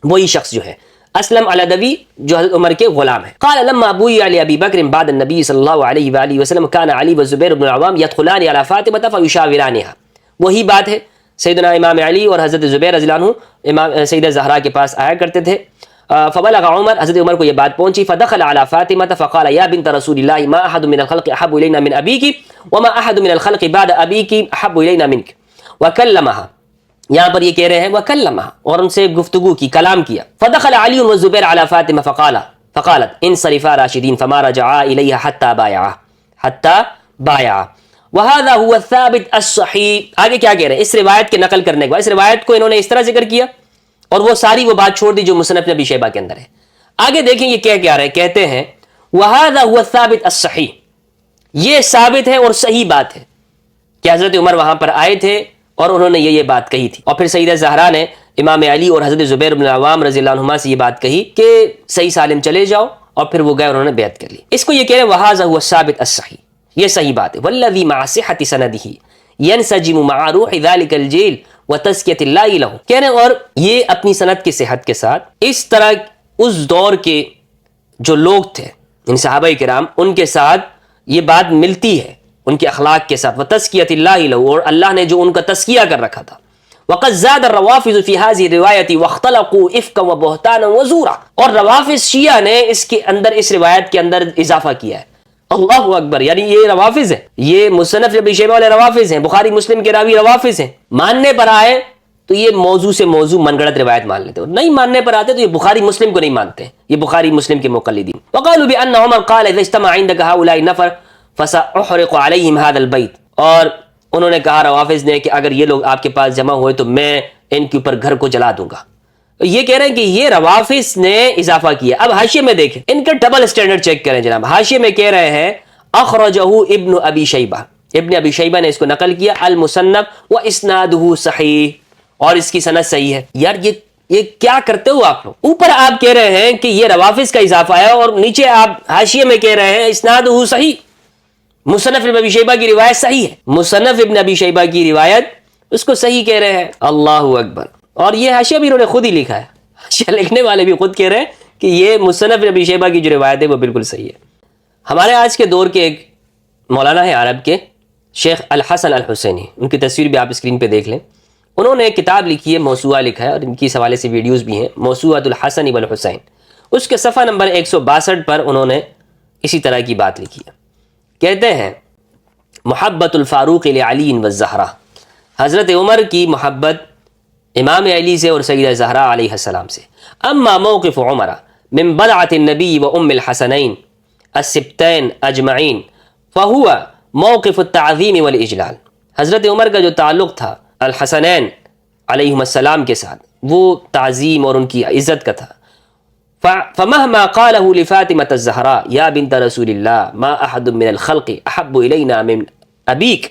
وہی شخص جو ہے اسلم العدوی جو حضرت عمر کے غلام ہیں۔ قال لما ابوی علی ابی بکر بعد النبی صلی اللہ علیہ وآلہ وسلم كان علی والزبیر بن العوام يدخلان على فاطمة فيشاورانها، وہی بات ہے، سیدنا امام علی اور حضرت زبیر رضی اللہ عنہ امام سیدہ زہرا کے پاس آیا کرتے تھے۔ فبلغ عمر، حضرت عمر کو یہ بات پہنچی، فدخل على فاطمة فقال يا بنت رسول الله ما احد من الخلق احب الينا من ابيك وما احد من الخلق بعد ابيك احب الينا منك وكلمها، یہاں پر یہ کہہ رہے ہیں وکلمها، اور ان سے گفتگو کی، کلام کیا۔ فدخل علی والزبیر على فاطمة فقالت انصرفا راشدین فما رجعا الیها حتى بايعا وهذا هو الثابت الصحیح۔ آگے کیا کہہ رہے ہیں اس روایت کے نقل کرنے کے بعد، اس روایت کو انہوں نے اس طرح ذکر کیا اور وہ ساری وہ بات چھوڑ دی جو مصنف ابی شیبہ کے اندر ہے۔ آگے دیکھیں یہ کہہ کیا رہے، کہتے ہیں وهذا هو الثابت الصحیح، یہ ثابت ہے اور صحیح بات ہے کہ حضرت عمر وہاں پر آئے تھے اور انہوں نے یہ بات کہی تھی، اور پھر سیدہ زہرا نے امام علی اور حضرت زبیر بن العوام رضی اللہ عنہما سے یہ بات کہی کہ صحیح سالم چلے جاؤ، اور پھر وہ گئے، انہوں نے بیعت کر لی۔ اس کو یہ کہہ رہے ہیں وَهَذَا هُوَ الثَّابِتُ الصَّحِيحُ، یہ صحیح بات ہے۔ وَالَّذِي مَعَ صِحَّةِ سَنَدِهِ يَنْسَجِمُ مَعَ رُوحِ ذَلِكَ الْجِيلِ وَتَزْكِيَةِ اللَّهِ لَهُ، کہہ رہے ہیں اور یہ اپنی سند کی صحت کے ساتھ اس طرح اس دور کے جو لوگ تھے ان صحابہ کرام، ان کے ساتھ یہ بات ملتی ہے، ان کے اخلاق کے ساتھ، وَتَزْكِيَةِ اللَّهِ لَهُ، اور اللہ نے جو ان کا تزکیہ کر رکھا تھا۔ وقد زاد الروافض في هذه الروايه واختلقوا افكا وبهتانا وزورا، اور روافض شیعہ نے اس کے اندر، اس روایت کے اندر اضافہ کیا ہے۔ اللہ اکبر، یعنی یہ روافض ہیں، یہ مصنف ابی شیبہ والے روافض ہیں، بخاری مسلم کے راوی روافض ہیں۔ ماننے پر آئے تو یہ موضوع سے موضوع من گڑت روایت مان لیتے، اور نہیں ماننے پر آتے تو یہ بخاری مسلم کو نہیں مانتے، یہ بخاری مسلم کے مقلدین۔ وقالوا بان عمر قال اذا اجتمع عندك هؤلاء النفر فساحرق عليهم هذا البيت، اور انہوں نے کہا روافض نے کہ اگر یہ لوگ آپ کے پاس جمع ہوئے تو میں ان کے اوپر گھر کو جلا دوں گا۔ یہ کہہ رہے ہیں کہ یہ روافض نے اضافہ کیا۔ اب حاشیے میں دیکھیں، ان کا ڈبل سٹینڈرڈ چیک کریں جناب۔ حاشیے میں کہہ رہے ہیں اخرجہ ابن ابی شیبہ، ابن ابی شیبہ نے اس کو نقل کیا، المصنف واسنادہ صحیح، اور اس کی سند صحیح ہے۔ یار یہ کیا کرتے ہو آپ لوگ؟ اوپر آپ کہہ رہے ہیں کہ یہ روافض کا اضافہ ہے، اور نیچے آپ حاشیے میں کہہ رہے ہیں اسنادہ صحیح، مصنف ابن ابی شیبہ کی روایت صحیح ہے، مصنف ابن ابی شیبہ کی روایت اس کو صحیح کہہ رہے ہیں۔ اللہ اکبر، اور یہ حاشیہ بھی انہوں نے خود ہی لکھا ہے، حاشیہ لکھنے والے بھی خود کہہ رہے ہیں کہ یہ مصنف ابن ابی شیبہ کی جو روایت ہے وہ بالکل صحیح ہے۔ ہمارے آج کے دور کے ایک مولانا ہے عرب کے، شیخ الحسن الحسینی، ان کی تصویر بھی آپ اسکرین پہ دیکھ لیں، انہوں نے ایک کتاب لکھی ہے، موسوعہ لکھا ہے، اور ان کی اس حوالے سے ویڈیوز بھی ہیں، موسوعۃ الحسن والحسین۔ اس کے صفحہ نمبر 162 پر انہوں نے اسی طرح کی بات لکھی ہے۔ کہتے ہیں محبت الفاروق لعلی والزہرا، حضرت عمر کی محبت امام علی سے اور سیدہ زہرا علیہ السلام سے۔ اما موقف عمر من بلعۃ النبی و ام الحسنین السبتین اجمعین فہو موقف التعظیم والاجلال، حضرت عمر کا جو تعلق تھا الحسنین علیہم السلام کے ساتھ وہ تعظیم اور ان کی عزت کا تھا۔ فمهما قاله لفاطمة الزهراء يا بنت رسول الله ما أحد من الخلق أحب إلينا من أبيك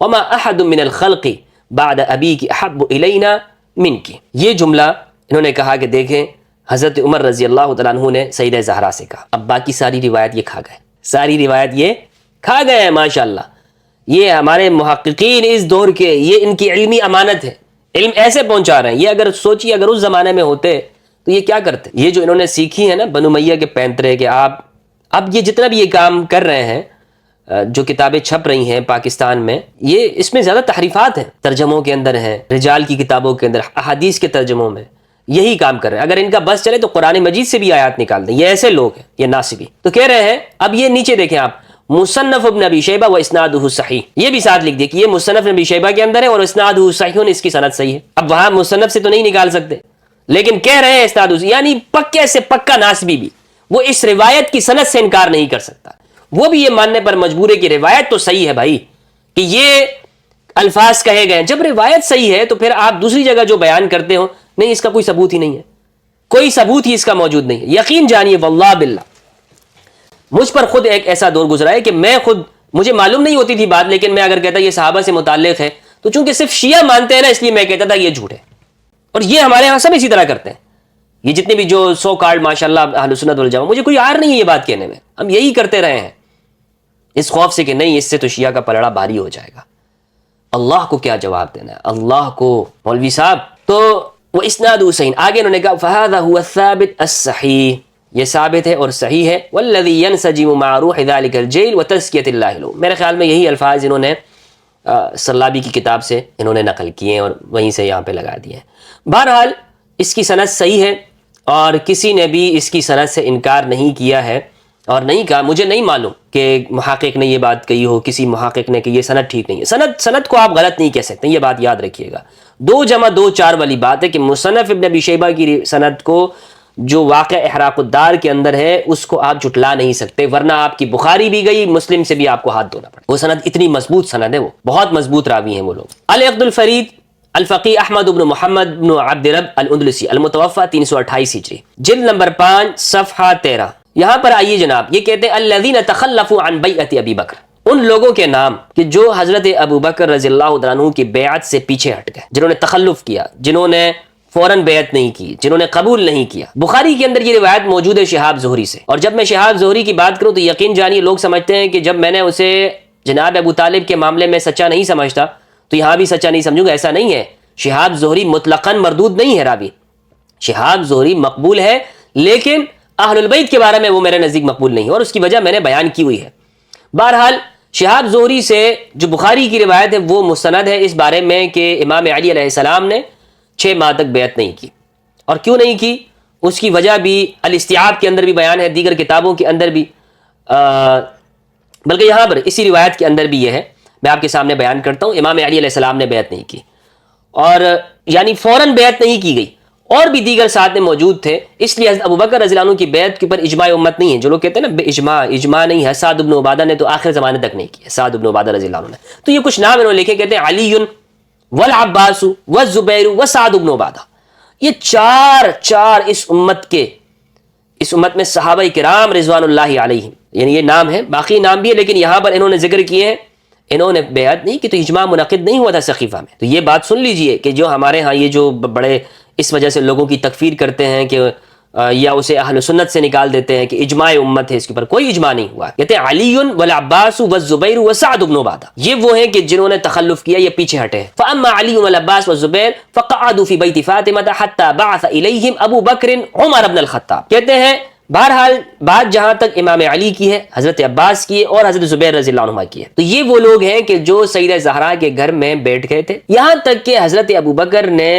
وما أحد من الخلق بعد أبيك أحب إلينا منك، یہ جملہ انہوں نے کہا کہ دیکھیں حضرت عمر رضی اللہ تعالیٰ عنہ نے سیدہ زہرا سے کہا۔ اب باقی ساری روایت یہ کھا گئے، ساری روایت یہ کھا گئے ہیں ماشاءاللہ۔ یہ ہمارے محققین اس دور کے، یہ ان کی علمی امانت ہے، علم ایسے پہنچا رہے ہیں۔ یہ اگر سوچیے اگر اس زمانے میں ہوتے تو یہ کیا کرتے؟ یہ جو انہوں نے سیکھی ہے نا بنو امیہ کے پینترے کے، آپ اب یہ جتنا بھی یہ کام کر رہے ہیں جو کتابیں چھپ رہی ہیں پاکستان میں، یہ اس میں زیادہ تحریفات ہیں، ترجموں کے اندر ہیں، رجال کی کتابوں کے اندر، احادیث کے ترجموں میں یہی کام کر رہے ہیں۔ اگر ان کا بس چلے تو قرآن مجید سے بھی آیات نکال دیں، یہ ایسے لوگ ہیں، یہ ناصبی۔ تو کہہ رہے ہیں، اب یہ نیچے دیکھیں آپ، مصنف ابن ابی شیبہ و اسنادہ صحیح، یہ بھی ساتھ لکھ دیا کہ یہ مصنف ابن ابی شیبہ کے اندر ہے اور اسنادہ صحیح، اس کی سند صحیح ہے۔ اب وہاں مصنف سے تو نہیں نکال سکتے، لیکن کہہ رہے ہیں اسنادہ، یعنی پکے سے پکا ناصبی بھی، وہ اس روایت کی سند سے انکار نہیں کر سکتا، وہ بھی یہ ماننے پر مجبور ہے کہ روایت تو صحیح ہے بھائی، کہ یہ الفاظ کہے گئے۔ جب روایت صحیح ہے تو پھر آپ دوسری جگہ جو بیان کرتے ہو، نہیں، اس کا کوئی ثبوت ہی نہیں ہے، کوئی ثبوت ہی اس کا موجود نہیں ہے۔ یقین جانیے واللہ باللہ، مجھ پر خود ایک ایسا دور گزرا ہے کہ میں خود، مجھے معلوم نہیں ہوتی تھی بات، لیکن میں اگر کہتا یہ صحابہ سے متعلق ہے تو چونکہ صرف شیعہ مانتے ہیں نا، اس لیے میں کہتا تھا یہ جھوٹ ہے، اور یہ ہمارے ہاں سب اسی طرح کرتے ہیں۔ یہ جتنے بھی جو سو کارڈ ماشاءاللہ اہل سنت والجماعت، مجھے کوئی عار نہیں ہے یہ بات کہنے میں، ہم یہی کرتے رہے ہیں اس خوف سے کہ نہیں اس سے تو شیعہ کا پلڑا بھاری ہو جائے گا۔ اللہ کو کیا جواب دینا ہے، اللہ کو۔ مولوی صاحب تو وہ اسناد حسین آگے انہوں نے کہا فَهَذَا هُوَ الثَّابِتُ الصَّحِيحُ، یہ ثابت ہے اور صحیح ہے، وَالَّذِي يَنْسَجِمُ مَعَ رُوحِ ذَلِكَ الْجَيْلِ وَتَزْكِيَةِ اللَّهِ لَهُ۔ میرے خیال میں یہی الفاظ انہوں نے سلابی کی کتاب سے انہوں نے نقل کیے ہیں اور وہیں سے یہاں پہ لگا دیے ہیں۔ بہرحال اس کی سند صحیح ہے اور کسی نے بھی اس کی سند سے انکار نہیں کیا ہے، اور نہیں کہا، مجھے نہیں معلوم کہ محقق نے یہ بات کہی ہو، کسی محقق نے کہ یہ سند ٹھیک نہیں ہے۔ سند کو آپ غلط نہیں کہہ سکتے، یہ بات یاد رکھیے گا۔ 2 + 2 4 والی بات ہے کہ مصنف ابن ابی شیبہ کی سند کو جو واقع احراق الدار کے اندر ہے اس کو آپ جھٹلا نہیں سکتے، ورنہ آپ کی بخاری بھی گئی، مسلم سے بھی آپ کو ہاتھ دھونا پڑے۔ وہ سند اتنی مضبوط سند ہے، وہ بہت مضبوط راوی ہیں وہ لوگ۔ العقد الفرید الفقی احمد بن محمد بن عبد رب الاندلسی المتوفى 328 ہجری، جلد نمبر 5 صفحہ 13۔ یہاں پر آئیے جناب، یہ کہتے ہیں الذین تخلفوا عن بیعت ابی بکر، ان لوگوں کے نام کہ جو حضرت ابو بکر رضی اللہ عنہ کی بیعت سے پیچھے ہٹ گئے، جنہوں نے تخلف کیا، جنہوں نے فوراً بیعت نہیں کی، جنہوں نے قبول نہیں کیا۔ بخاری کے اندر یہ روایت موجود ہے شہاب زہری سے، اور جب میں شہاب زہری کی بات کروں تو یقین جانیے لوگ سمجھتے ہیں کہ جب میں نے اسے جناب ابو طالب کے معاملے میں سچا نہیں سمجھتا تو یہاں بھی سچا نہیں سمجھوں گا، ایسا نہیں ہے۔ شہاب زہری مطلقاً مردود نہیں ہے راوی، شہاب زہری مقبول ہے، لیکن اہل البیت کے بارے میں وہ میرے نزدیک مقبول نہیں ہے، اور اس کی وجہ میں نے بیان کی ہوئی ہے۔ بہرحال شہاب زہری سے جو بخاری کی روایت ہے وہ مستند ہے اس بارے میں کہ امام علی علیہ السلام نے 6 ماہ تک بیعت نہیں کی، اور کیوں نہیں کی اس کی وجہ بھی الاستیعاب کے اندر بھی بیان ہے، دیگر کتابوں کے اندر بھی، بلکہ یہاں پر اسی روایت کے اندر بھی یہ ہے، میں آپ کے سامنے بیان کرتا ہوں۔ امام علی علیہ السلام نے بیعت نہیں کی، اور یعنی فوراً بیعت نہیں کی گئی، اور بھی دیگر ساتھ میں موجود تھے، اس لیے حضرت ابوبکر رضی اللہ عنہ کی بیعت کے اوپر اجماع امت نہیں ہے۔ جو لوگ کہتے ہیں نا اجماع نہیں ہے، سعد بن عبادہ نے تو آخر زمانے تک نہیں کیا، سعد بن عبادہ رضی اللہ عنہ نے، تو یہ کچھ نام انہوں نے لکھے، کہتے ہیں علی والعباس والزبیر وسعد بن عبادہ، یہ چار اس امت میں صحابہ کرام رضوان اللہ علیہم، یعنی یہ نام ہے، باقی نام بھی ہے، لیکن یہاں پر انہوں نے ذکر کیے ہیں، انہوں نے بیعت نہیں کی، تو اجماع منعقد نہیں ہوا تھا سقیفہ میں۔ تو یہ بات سن لیجئے کہ جو ہمارے ہاں یہ جو بڑے اس وجہ سے لوگوں کی تکفیر کرتے ہیں کہ یا اسے اہل سنت سے نکال دیتے ہیں کہ اجماع امت ہے، اس کے اوپر کوئی اجماع نہیں ہوا۔ کہتے ہیں علی والعباس والزبیر وسعد بن عبادہ، یہ وہ ہیں کہ جنہوں نے تخلف کیا، یہ پیچھے ہٹے۔ فاما علی والعباس والزبیر فقعدوا في بيت فاطمہ حتى بعث اليهم ابو بکر عمر بن الخطاب۔ کہتے ہیں بہرحال بات جہاں تک امام علی کی ہے، حضرت عباس کی ہے، اور حضرت زبیر رضی اللہ عنہ کی ہے، تو یہ وہ لوگ ہیں کہ جو سیدہ زہرا کے گھر میں بیٹھ گئے تھے، یہاں تک کہ حضرت ابو بکر نے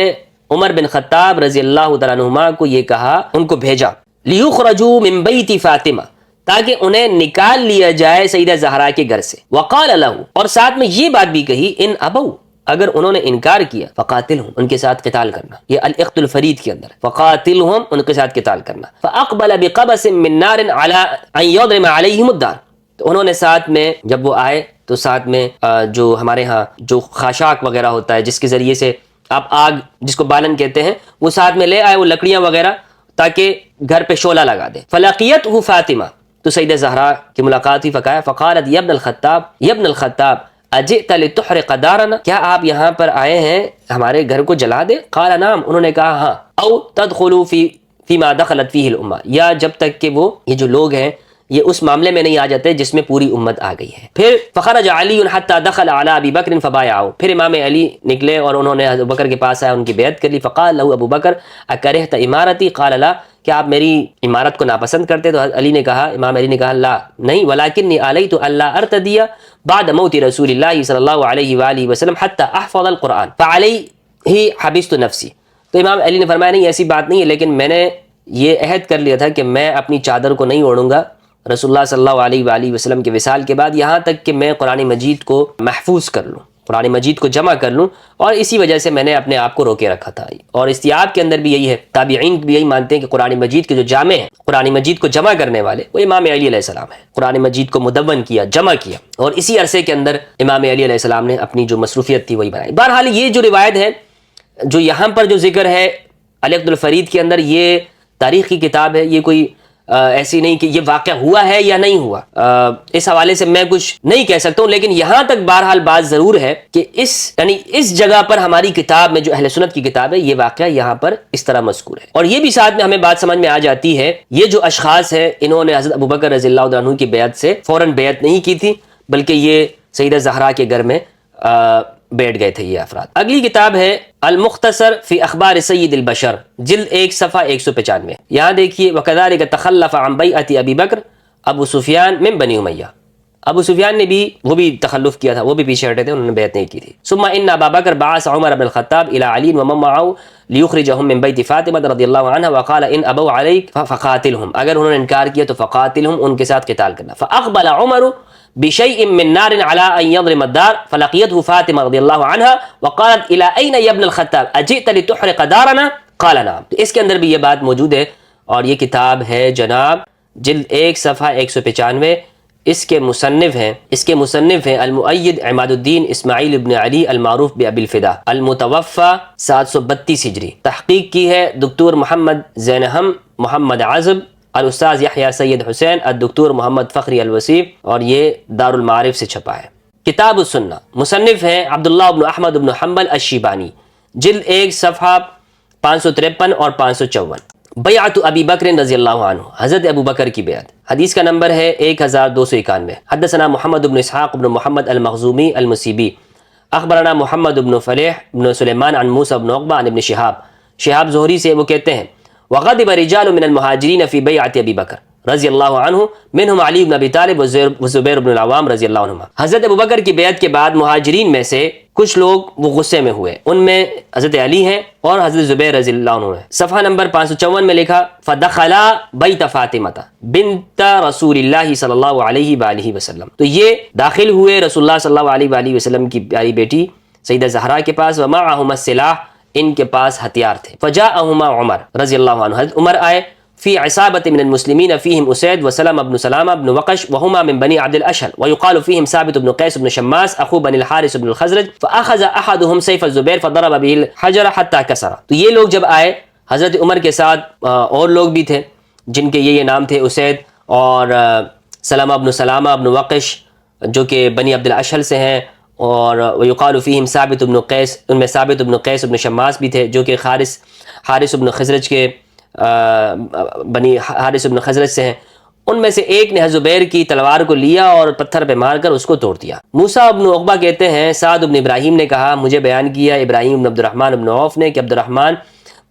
عمر بن خطاب رضی اللہ تعالیٰ عنہما کو یہ کہا، ان کو بھیجا لیخرجوا من بیت فاطمہ، تاکہ انہیں نکال لیا جائے سیدہ زہرا کے گھر سے، وقال له، اور ساتھ میں یہ بات بھی کہی، ان ابو، اگر انہوں نے انکار کیا، فقاتلہم، ان کے ساتھ قتال کرنا، یہ العقد الفرید کے اندر، فقاتلہم، ان کے ساتھ قتال کرنا، فاقبل بقبس من نار علی ان یضرم علیہم الدار، تو انہوں نے ساتھ میں جب وہ آئے تو ساتھ میں جو ہمارے ہاں جو خاشاک وغیرہ ہوتا ہے جس کے ذریعے سے آپ آگ، جس کو بالن کہتے ہیں، وہ ساتھ میں لے آئے، وہ لکڑیاں وغیرہ، تاکہ گھر پہ شعلہ لگا دے۔ فلقیتہ فاطمہ، تو سیدہ زہرا کی ملاقات ہوئی، فقالت یا ابن الخطاب اجئت لتحرق دارنا، کیا آپ یہاں پر آئے ہیں ہمارے گھر کو جلا دے؟ قال نعم، انہوں نے کہا ہاں، او تدخلوا فیما دخلت فیہ الامہ، یا جب تک کہ وہ یہ جو لوگ ہیں یہ اس معاملے میں نہیں آ جاتے جس میں پوری امت آ گئی ہے۔ پھر فخرج علی حتی دخل علی ابی بکر فبایعہ، پھر امام علی نکلے اور انہوں نے ابو بکر کے پاس آئے، ان کی بیعت کر لی۔ فقال له ابو بکر اکرہت امارتی قال لا، کہ آپ میری عمارت کو ناپسند کرتے؟ تو علی نے کہا، امام علی نے کہا لا نہیں، ولکنی علیت الا ارتدی بعد موت رسول اللہ صلی اللہ علیہ وآلہ وسلم حتی احفظ القرآن فعلیہ حبست نفسی۔ تو امام علی نے فرمایا نہیں ایسی بات نہیں ہے، لیکن میں نے یہ عہد کر لیا تھا کہ میں اپنی چادر کو نہیں اوڑھوں گا رسول اللہ صلی اللہ علیہ وآلہ وسلم کے وصال کے بعد، یہاں تک کہ میں قرآن مجید کو محفوظ کر لوں، قرآن مجید کو جمع کر لوں، اور اسی وجہ سے میں نے اپنے آپ کو روکے رکھا تھا۔ اور استیاب کے اندر بھی یہی ہے، تابعین بھی یہی مانتے ہیں کہ قرآن مجید کے جو جامع ہیں، قرآن مجید کو جمع کرنے والے، وہ امام علی علیہ السلام ہیں۔ قرآن مجید کو مدون کیا، جمع کیا، اور اسی عرصے کے اندر امام علی علیہ السلام نے اپنی جو مصروفیت تھی وہی بنائی۔ بہرحال یہ جو روایت ہے، جو یہاں پر جو ذکر ہے العقد الفرید کے اندر، یہ تاریخ کی کتاب ہے، یہ کوئی ایسی نہیں کہ یہ واقعہ ہوا ہے یا نہیں ہوا، اس حوالے سے میں کچھ نہیں کہہ سکتا ہوں، لیکن یہاں تک بہرحال بات ضرور ہے کہ اس جگہ پر ہماری کتاب میں جو اہل سنت کی کتاب ہے، یہ واقعہ یہاں پر اس طرح مذکور ہے۔ اور یہ بھی ساتھ میں ہمیں بات سمجھ میں آ جاتی ہے، یہ جو اشخاص ہیں انہوں نے حضرت ابوبکر رضی اللہ عنہ کی بیعت سے فوراً بیعت نہیں کی تھی، بلکہ یہ سیدہ زہرا کے گھر میں بیٹھ گئے تھے یہ افراد۔ اگلی کتاب ہے المختصر فی اخبار سید البشر، جلد 1 صفحہ 195۔ یہاں دیکھیے وکذالک تخلف عن بیعۃ ابی بکر ابو سفیان من بنی امیہ، ابو سفیان نے بھی وہ بھی تخلف کیا تھا، وہ بھی پیچھے ہٹے تھے، انہوں نے بیعت نہیں کی تھی۔ ثم ان ابا بکر بعث عمر بن الخطاب الى علی ومن معه لیخرجهم من بیت فاطمہ رضی اللہ عنہ وقال ان ابوا علیک فقاتلهم، اگر انہوں نے انکار کیا تو فقاتلهم، ان کے ساتھ قتال کرنا۔ فاقبل عمر بشيء من نار على ان يضرم الدار فلقيته فاطمه رضی اللہ عنہ وقالت الى اين يا ابن الخطاب اجئت لتحرق دارنا قال نعم۔ تو اس کے اندر بھی یہ بات موجود ہے، اور یہ کتاب ہے جناب جلد 1 صفحہ 195۔ اس کے مصنف ہیں المؤید عماد الدین اسماعیل ابن علی المعروف بابی الفدا، المتوفى 732 ہجری، تحقیق کی ہے دکتور محمد زینہم محمد عزب، الاستاذ یحییٰ سید حسین، الدکتور محمد فخری الوصیف، اور یہ دار المعارف سے چھپا ہے۔ کتاب السنہ، مصنف ہیں عبداللہ بن احمد بن حنبل الشیبانی، جلد 1 صفحہ 553 اور 554۔ بیعت ابی بکر رضی اللہ عنہ، حضرت ابو بکر کی بیعت، حدیث کا نمبر ہے 1291۔ حدثنا محمد بن اسحاق بن محمد المخزومی المصیبی، اخبرنا محمد بن فلیح بن سلیمان عن موسیٰ بن عقبہ عن ابن شہاب زہری سے وہ کہتے ہیں وغضب رجال من المہاجرین فی بیعت ابی بکر رضی اللہ عنہ منہم علی بن ابی طالب وزبیر بن العوام رضی اللہ عنہما۔ حضرت ابو بکر کی بیعت کے بعد مہاجرین میں سے کچھ لوگ وہ غصے میں ہوئے، ان میں حضرت علی ہیں اور حضرت زبیر رضی اللہ عنہ ہیں۔ صفحہ نمبر 554 میں لکھا فدخلا بیت فاطمہ بنت رسول اللہ صلی اللہ علیہ وآلہ وسلم، تو یہ داخل ہوئے رسول اللہ صلی اللہ علیہ وآلہ وسلم کی پیاری بیٹی سیدہ زہرا کے پاس، ومعہما السلاح، ان کے پاس ہتھیار تھے۔ فجاءہما عمر رضی اللہ عنہ، حضرت عمر آئے، فی عصابۃ من المسلمین فیہم اسید وسلمہ بن سلامہ بن وقش وہما من بنی عبد الاشہل ویقال فیہم ثابت بن قیس بن شماس اخو بنی الحارث بن الخزرج فاخذ احدہم سیف الزبیر فضرب به الحجر حتی کسر۔ تو یہ لوگ جب آئے، حضرت عمر کے ساتھ اور لوگ بھی تھے جن کے یہ نام تھے، اسید اور سلمہ بن وقش جو کہ بنی عبد الاشہل سے ہیں، اور ویقال فیہم ثابت بن قیس، ان میں ثابت بن قیس بن شماس بھی تھے جو کہ حارث بن خزرج کے بنی حارث بن خزرج سے ہیں۔ ان میں سے ایک نے زبیر کی تلوار کو لیا اور پتھر پہ مار کر اس کو توڑ دیا۔ موسیٰ بن عقبہ کہتے ہیں سعد بن ابراہیم نے کہا، مجھے بیان کیا ابراہیم بن عبد الرحمن بن عوف نے کہ عبد الرحمن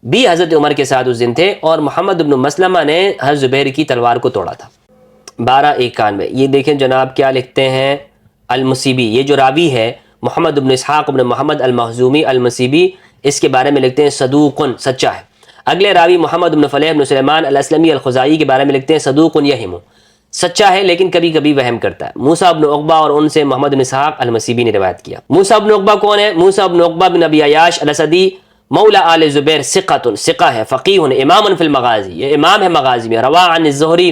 بھی حضرت عمر کے ساتھ اس دن تھے، اور محمد بن مسلمہ نے حضرت زبیر کی تلوار کو توڑا تھا۔ 1291 یہ دیکھیں جناب کیا لکھتے ہیں المصیبی، یہ جو راوی ہے محمد بن اسحاق بن محمد المخزومی المصیبی، اس کے بارے میں لکھتے ہیں صدوق، سچا ہے۔ اگلے راوی محمد بن فلیح بن سلیمان الاسلمی الخزائی کے بارے میں لکھتے ہیں صدوق یہم، سچا ہے لیکن کبھی کبھی وہم کرتا ہے۔ موسیٰ بن عقبہ اور ان سے محمد بن اسحاق المصیبی نے روایت کیا۔ موسیٰ بن عقبہ کون ہے؟ موسیٰ بن عقبہ بن ابی عیاش الاسدی مولا آل زبیر، ثقہ ہے، فقیہ، امام فی المغازی، یہ امام ہے مغازی میں۔ روا عن الزہری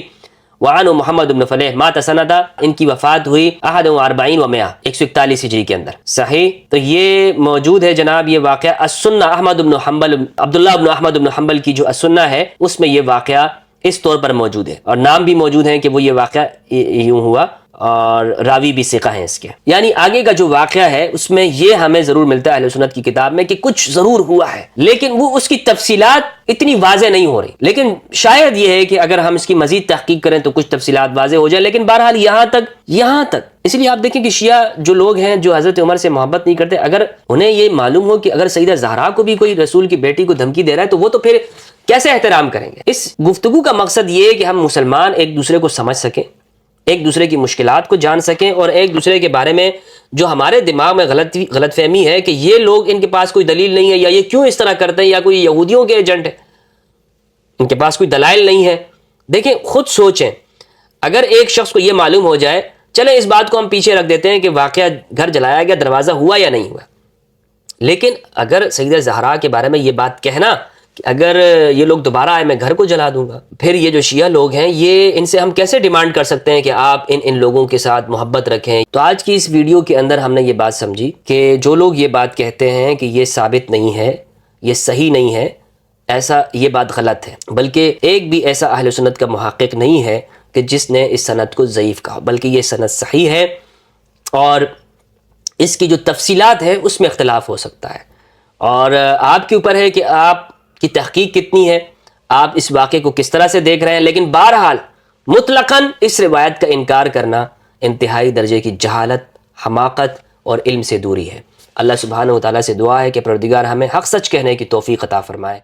وعنہ محمد بن فلیح مات سنہ، ان کی وفات ہوئی 41 و 141 ہجری کے اندر، صحیح۔ تو یہ موجود ہے جناب یہ واقعہ السنہ احمد بن حنبل، عبداللہ بن احمد بن حنبل کی جو السنہ ہے اس میں یہ واقعہ اس طور پر موجود ہے، اور نام بھی موجود ہیں کہ وہ یہ واقعہ یوں ہوا، اور راوی بھی ثقہ ہیں اس کے. یعنی آگے کا جو واقعہ ہے اس میں یہ ہمیں ضرور ملتا ہے اہل سنت کی کتاب میں کہ کچھ ضرور ہوا ہے، لیکن وہ اس کی تفصیلات اتنی واضح نہیں ہو رہی. لیکن شاید یہ ہے کہ اگر ہم اس کی مزید تحقیق کریں تو کچھ تفصیلات واضح ہو جائیں. لیکن بہرحال یہاں تک اس لیے آپ دیکھیں کہ شیعہ جو لوگ ہیں جو حضرت عمر سے محبت نہیں کرتے، اگر انہیں یہ معلوم ہو کہ اگر سیدہ زہرا کو بھی کوئی رسول کی بیٹی کو دھمکی دے رہا ہے تو وہ تو پھر کیسے احترام کریں گے؟ اس گفتگو کا مقصد یہ ہے کہ ہم مسلمان ایک دوسرے کو سمجھ سکیں، ایک دوسرے کی مشکلات کو جان سکیں، اور ایک دوسرے کے بارے میں جو ہمارے دماغ میں غلط فہمی ہے کہ یہ لوگ ان کے پاس کوئی دلیل نہیں ہے، یا یہ کیوں اس طرح کرتے ہیں، یا کوئی یہودیوں کے ایجنٹ ہے، ان کے پاس کوئی دلائل نہیں ہے. دیکھیں خود سوچیں، اگر ایک شخص کو یہ معلوم ہو جائے، چلیں اس بات کو ہم پیچھے رکھ دیتے ہیں کہ واقعہ گھر جلایا گیا، دروازہ ہوا یا نہیں ہوا، لیکن اگر سیدہ زہرا کے بارے میں یہ بات کہنا کہ اگر یہ لوگ دوبارہ آئے میں گھر کو جلا دوں گا، پھر یہ جو شیعہ لوگ ہیں یہ ان سے ہم کیسے ڈیمانڈ کر سکتے ہیں کہ آپ ان لوگوں کے ساتھ محبت رکھیں؟ تو آج کی اس ویڈیو کے اندر ہم نے یہ بات سمجھی کہ جو لوگ یہ بات کہتے ہیں کہ یہ ثابت نہیں ہے، یہ صحیح نہیں ہے، ایسا یہ بات غلط ہے. بلکہ ایک بھی ایسا اہل سنت کا محقق نہیں ہے کہ جس نے اس سند کو ضعیف کہا، بلکہ یہ سند صحیح ہے، اور اس کی جو تفصیلات ہے اس میں اختلاف ہو سکتا ہے، اور آپ کے اوپر ہے کہ آپ کی تحقیق کتنی ہے، آپ اس واقعے کو کس طرح سے دیکھ رہے ہیں. لیکن بہرحال مطلقاً اس روایت کا انکار کرنا انتہائی درجے کی جہالت، حماقت اور علم سے دوری ہے. اللہ سبحانہ و تعالیٰ سے دعا ہے کہ پروردگار ہمیں حق سچ کہنے کی توفیق عطا فرمائے.